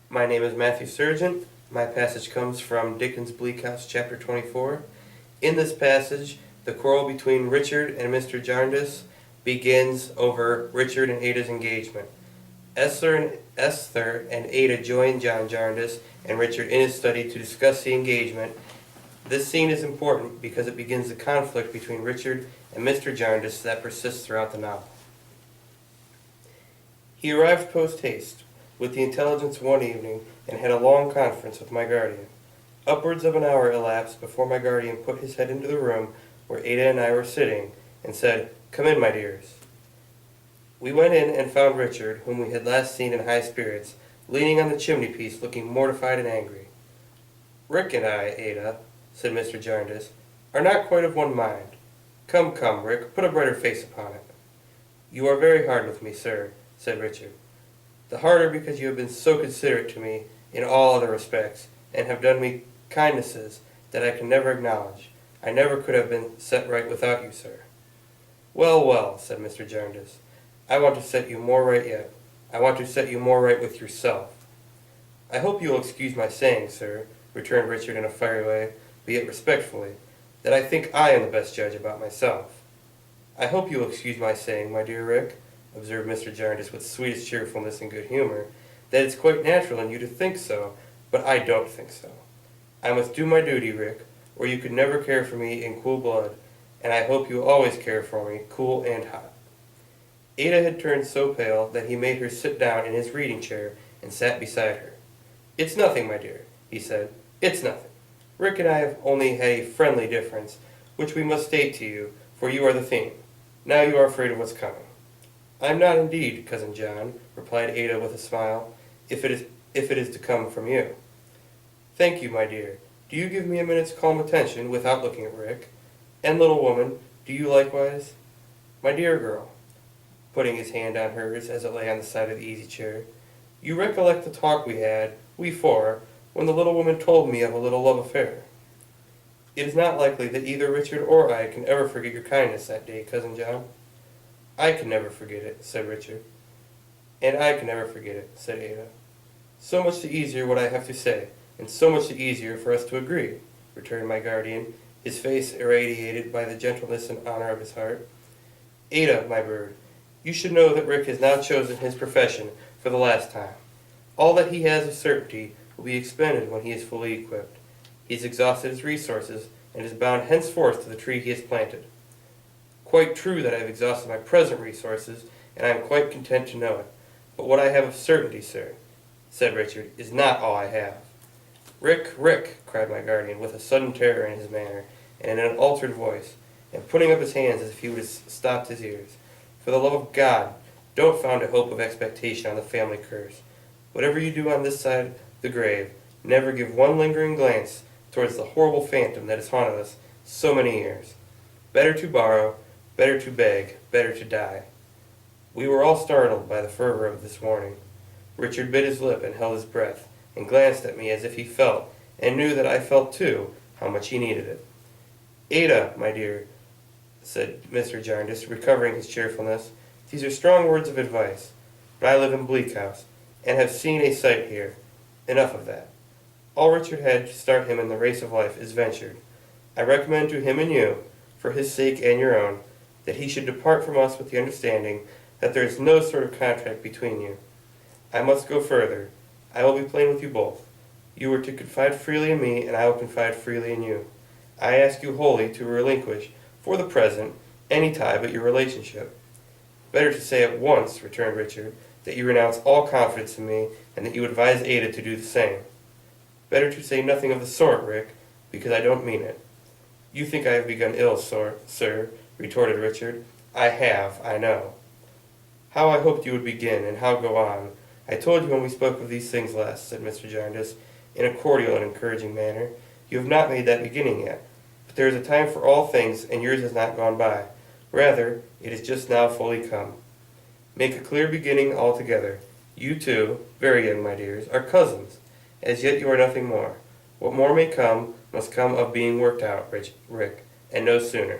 My name is Mathew Sergent. My passage comes from Dickens Bleak House, chapter 24. In this passage, the quarrel between Richard and Mr. Jarndyce begins over Richard and Ada's engagement. Esther and Ada join John Jarndyce and Richard in his study to discuss the engagement. This scene is important because it begins the conflict between Richard and Mr. Jarndyce that persists throughout the novel. He arrived post-haste, with the intelligence one evening, and had a long conference with my guardian. Upwards of an hour elapsed before my guardian put his head into the room where Ada and I were sitting, and said, "Come in, my dears." We went in and found Richard, whom we had last seen in high spirits, leaning on the chimney-piece, looking mortified and angry. "Rick and I, Ada," said Mr. Jarndyce, "are not quite of one mind. Come, come, Rick, put a brighter face upon it." "You are very hard with me, sir," said Richard. "The harder because you have been so considerate to me in all other respects, and have done me kindnesses that I can never acknowledge. I never could have been set right without you, sir." "Well, well," said Mr. Jarndyce, "I want to set you more right yet. I want to set you more right with yourself." "I hope you will excuse my saying, sir," returned Richard in a fiery way, but yet respectfully, "that I think I am the best judge about myself." "I hope you will excuse my saying, my dear Rick," observed Mr. Jarndyce with sweetest cheerfulness and good humor, "that it's quite natural in you to think so, but I don't think so. I must do my duty, Rick, or you could never care for me in cool blood, and I hope you will always care for me, cool and hot." Ada had turned so pale that he made her sit down in his reading chair and sat beside her. "It's nothing, my dear," he said. "It's nothing. Rick and I have only had a friendly difference, which we must state to you, for you are the theme. Now you are afraid of what's coming." "I am not indeed, Cousin John," replied Ada with a smile, if it is to come from you." "Thank you, my dear. Do you give me a minute's calm attention without looking at Rick? And, little woman, do you likewise? My dear girl," putting his hand on hers as it lay on the side of the easy-chair, "you recollect the talk we had, we four, when the little woman told me of a little love affair. It is not likely that either Richard or I can ever forget your kindness that day, Cousin John." "I can never forget it," said Richard. "And I can never forget it," said Ada. "So much the easier what I have to say, and so much the easier for us to agree," returned my guardian, his face irradiated by the gentleness and honor of his heart. "Ada, my bird, you should know that Rick has now chosen his profession for the last time. All that he has of certainty will be expended when he is fully equipped. He has exhausted his resources, and is bound henceforth to the tree he has planted. Quite true that I have exhausted my present resources, and I am quite content to know it. But what I have of certainty, sir," said Richard, "is not all I have." "Rick, Rick," cried my guardian, with a sudden terror in his manner, and in an altered voice, and putting up his hands as if he would have stopped his ears, "for the love of God, don't found a hope of expectation on the family curse. Whatever you do on this side the grave, never give one lingering glance towards the horrible phantom that has haunted us so many years. Better to borrow, better to beg, better to die." We were all startled by the fervor of this warning. Richard bit his lip and held his breath, and glanced at me as if he felt, and knew that I felt too, how much he needed it. "Ada, my dear," said Mr. Jarndyce, recovering his cheerfulness, "these are strong words of advice, but I live in Bleak House, and have seen a sight here. Enough of that. All Richard had to start him in the race of life is ventured. I recommend to him and you, for his sake and your own, that he should depart from us with the understanding that there is no sort of contract between you. I must go further. I will be plain with you both. You are to confide freely in me, and I will confide freely in you. I ask you wholly to relinquish, for the present, any tie but your relationship." "Better to say at once," returned Richard, "that you renounce all confidence in me, and that you advise Ada to do the same." "Better to say nothing of the sort, Rick, because I don't mean it." "You think I have begun ill, sir," retorted Richard. "I have, I know." "How I hoped you would begin, and how go on. I told you when we spoke of these things last," said Mr. Jarndyce, in a cordial and encouraging manner. "You have not made that beginning yet. But there is a time for all things, and yours has not gone by. Rather, it is just now fully come. Make a clear beginning altogether. You two, very young, my dears, are cousins. As yet you are nothing more. What more may come, must come of being worked out, Rick, and no sooner."